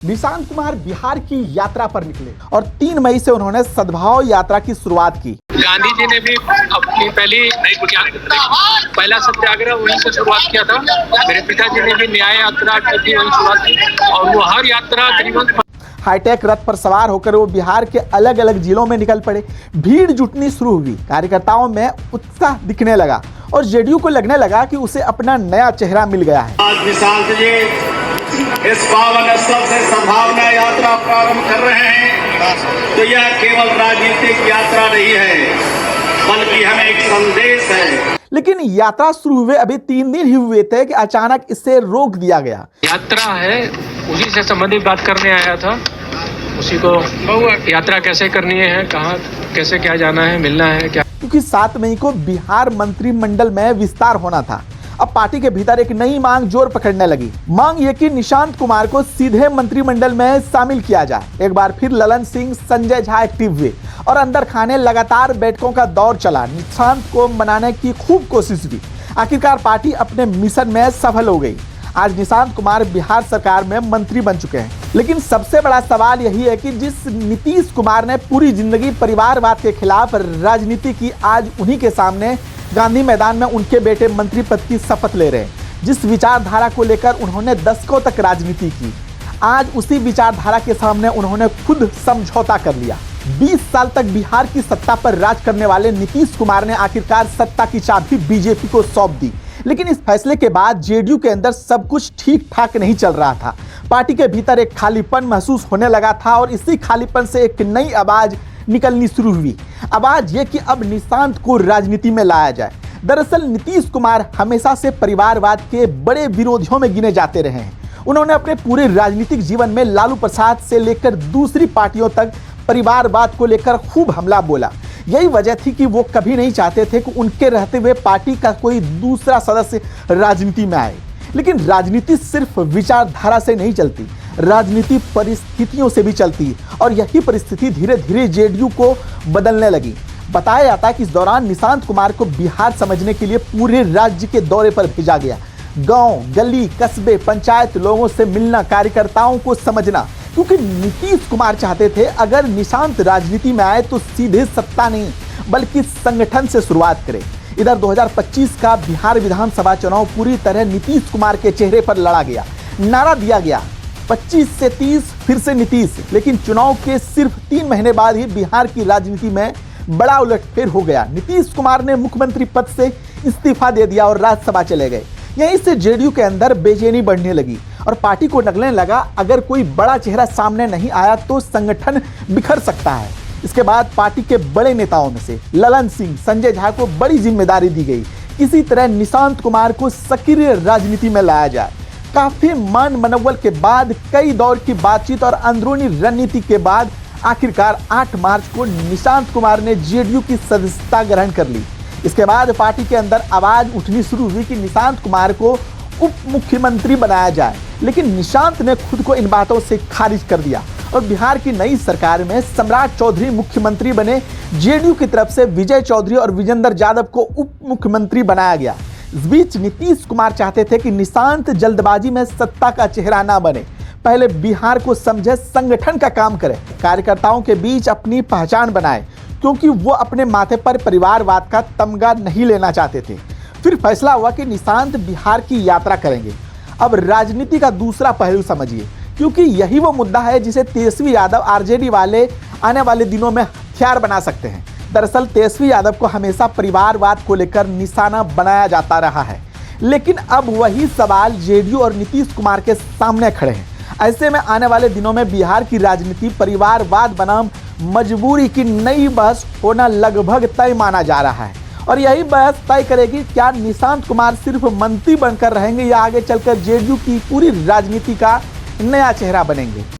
निशांत कुमार बिहार की यात्रा पर निकले और 3 मई से उन्होंने सद्भाव यात्रा की शुरुआत की। गांधी जी ने भी अपनी पहला सत्याग्रह वहीं से शुरुआत किया था। मेरे पिताजी ने भी न्याय यात्रा की थी, वहीं शुरुआत की और वो हर यात्रा करीबन हाईटेक रथ पर सवार होकर वो बिहार के अलग अलग जिलों में निकल पड़े। भीड़ जुटनी शुरू हुई, कार्यकर्ताओं में उत्साह दिखने लगा और जेडीयू को लगने लगा कि उसे अपना नया चेहरा मिल गया है। आज निशांत जी इस पावन स्थल से संभावना यात्रा प्रारंभ कर रहे हैं तो यह केवल राजनीतिक यात्रा नहीं है, बल्कि हमें एक संदेश है। लेकिन यात्रा शुरू हुए अभी 3 दिन ही हुए थे कि अचानक इसे रोक दिया गया। यात्रा है, उसी से संबंधित बात करने आया था। उसी को यात्रा कैसे करनी है, कहाँ कैसे क्या जाना है, मिलना है क्या, क्योंकि 7 मई को बिहार मंत्रिमंडल में विस्तार होना था। अब पार्टी के भीतर एक नई मांग जोर पकड़ने लगी। मांग ये कि निशांत कुमार को सीधे मंत्रिमंडल में शामिल किया जाए। एक बार फिर ललन सिंह, संजय झा एक्टिव हुए और अंदर खाने लगातार बैठकों का दौर चला। निशांत को मनाने की खूब कोशिश हुई। आखिरकार पार्टी अपने मिशन में सफल हो गई। आज निशांत कुमार बिहार सरकार में मंत्री बन चुके हैं। लेकिन सबसे बड़ा सवाल यही है कि जिस नीतीश कुमार ने पूरी जिंदगी परिवारवाद के खिलाफ राजनीति की, आज उन्हीं के सामने गांधी मैदान में उनके बेटे मंत्री पद की शपथ ले रहे हैं। जिस विचारधारा को लेकर उन्होंने दशकों तक राजनीति की, आज उसी विचारधारा के सामने उन्होंने खुद समझौता कर लिया। 20 साल तक बिहार की सत्ता पर राज करने वाले नीतीश कुमार ने आखिरकार सत्ता की चाबी बीजेपी को सौंप दी। लेकिन इस फैसले के बाद जेडीयू के अंदर सब कुछ ठीक ठाक नहीं चल रहा था। पार्टी के भीतर एक खालीपन महसूस होने लगा था और इसी खालीपन से एक नई आवाज निकलनी शुरू हुई। आवाज ये कि अब निशांत को राजनीति में लाया जाए। दरअसल नीतीश कुमार हमेशा से परिवारवाद के बड़े विरोधियों में गिने जाते रहे हैं। उन्होंने अपने पूरे राजनीतिक जीवन में लालू प्रसाद से लेकर दूसरी पार्टियों तक परिवारवाद को लेकर खूब हमला बोला। यही वजह थी कि वो कभी नहीं चाहते थे कि उनके रहते हुए पार्टी का कोई दूसरा सदस्य राजनीति में आए। लेकिन राजनीति सिर्फ विचारधारा से नहीं चलती, राजनीति परिस्थितियों से भी चलती है और यही परिस्थिति धीरे धीरे जेडीयू को बदलने लगी। बताया जाता है कि इस दौरान निशांत कुमार को बिहार समझने के लिए पूरे राज्य के दौरे पर भेजा गया। गांव, गली, कस्बे, पंचायत, लोगों से मिलना, कार्यकर्ताओं को समझना, क्योंकि नीतीश कुमार चाहते थे अगर निशांत राजनीति में आए तो सीधे सत्ता नहीं बल्कि संगठन से शुरुआत करे। इधर 2025 का बिहार विधानसभा चुनाव पूरी तरह नीतीश कुमार के चेहरे पर लड़ा गया। नारा दिया गया 25 से 30 फिर से नीतीश। लेकिन चुनाव के सिर्फ 3 महीने बाद ही बिहार की राजनीति में बड़ा उलटफेर हो गया। नीतीश कुमार ने मुख्यमंत्री पद से इस्तीफा दे दिया और राज्यसभा चले गए। यहीं से जेडीयू के अंदर बेचैनी बढ़ने लगी और पार्टी को लगने लगा अगर कोई बड़ा चेहरा सामने नहीं आया तो संगठन बिखर सकता है। इसके बाद पार्टी के बड़े नेताओं में से ललन सिंह, संजय झा को बड़ी जिम्मेदारी दी गई। किसी तरह निशांत कुमार को सक्रिय राजनीति में लाया जाए। काफी मान मनोबल के बाद, कई दौर की बातचीत और अंदरूनी रणनीति के बाद आखिरकार 8 मार्च को निशांत कुमार ने जेडीयू की सदस्यता ग्रहण कर ली। इसके बाद पार्टी के अंदर आवाज उठनी शुरू हुई कि निशांत कुमार को उप मुख्यमंत्री बनाया जाए। लेकिन निशांत ने खुद को इन बातों से खारिज कर दिया और बिहार की नई सरकार में सम्राट चौधरी मुख्यमंत्री बने। जेडीयू की तरफ से विजय चौधरी और विजेंद्र यादव को उप मुख्यमंत्री बनाया गया। इस बीच नीतीश कुमार चाहते थे कि निशांत जल्दबाजी में सत्ता का चेहरा ना बने, पहले बिहार को समझे, संगठन का काम करे, कार्यकर्ताओं के बीच अपनी पहचान बनाए, क्योंकि वो अपने माथे पर परिवारवाद का तमगा नहीं लेना चाहते थे। फिर फैसला हुआ कि निशांत बिहार की यात्रा करेंगे। अब राजनीति का दूसरा पहलू समझिए, क्योंकि यही वो मुद्दा है जिसे तेजस्वी यादव आरजेडी वाले आने वाले दिनों में हथियार बना सकते हैं। दरअसल तेजस्वी यादव को हमेशा परिवारवाद को लेकर निशाना बनाया जाता रहा है। लेकिन अब वही सवाल जेडीयू और नीतीश कुमार के सामने खड़े हैं। ऐसे में आने वाले दिनों में बिहार की राजनीति परिवारवाद बनाम मजबूरी की नई बहस होना लगभग तय माना जा रहा है और यही बहस तय करेगी क्या निशांत कुमार सिर्फ मंत्री बनकर रहेंगे या आगे चलकर जेडीयू की पूरी राजनीति का नया चेहरा बनेंगे।